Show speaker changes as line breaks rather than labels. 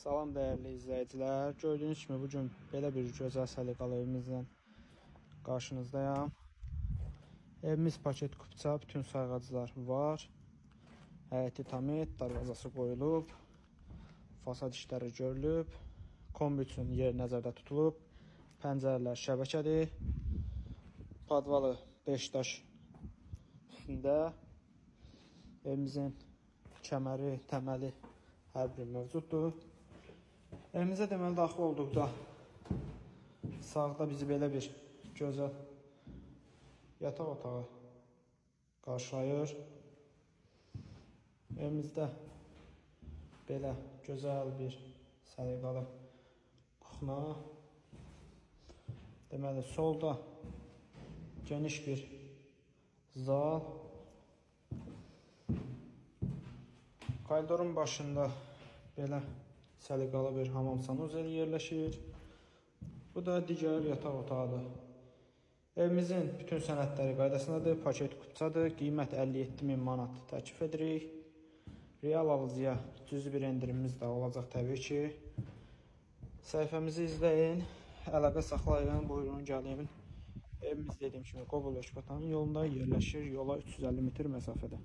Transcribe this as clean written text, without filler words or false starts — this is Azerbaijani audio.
Salam dəyərli izləyicilər. Gördüyünüz kimi bugün belə bir gözəl səliqəli evimizlə qarşınızdayam. Evimiz paket kupça, bütün sayğaclar var. Həyəti tamit, darvazası qoyulub, fasad işləri görülüb, kombi üçün yer nəzərdə tutulub, pəncərələr şəbəkədir, padvalı 5 daş üstündə, evimizin kəməri, təməli hər biri mövcuddur. Evimizə deməli daxil olduqda sağda bizi belə bir gözəl yataq otağı qarşılayır. Evimizdə belə gözəl bir səliqəli kuxna. Deməli solda geniş bir zal. Koridorun başında belə səliqəli bir hamam sanuzeli yerləşir. Bu da digər yataq otağıdır. Evimizin bütün sənədləri qaydasındadır, paket kupçadır, qiymət 57.000 manat təklif edirik. Real alıcıya cüzi bir endirimimiz də olacaq təbii ki. Səhifəmizi izləyin, əlaqə saxlayın, buyurun gəlin. Evimiz dediyim kimi Qobul Beşqatanın yolunda yerləşir, yola 350 metr məsafədə.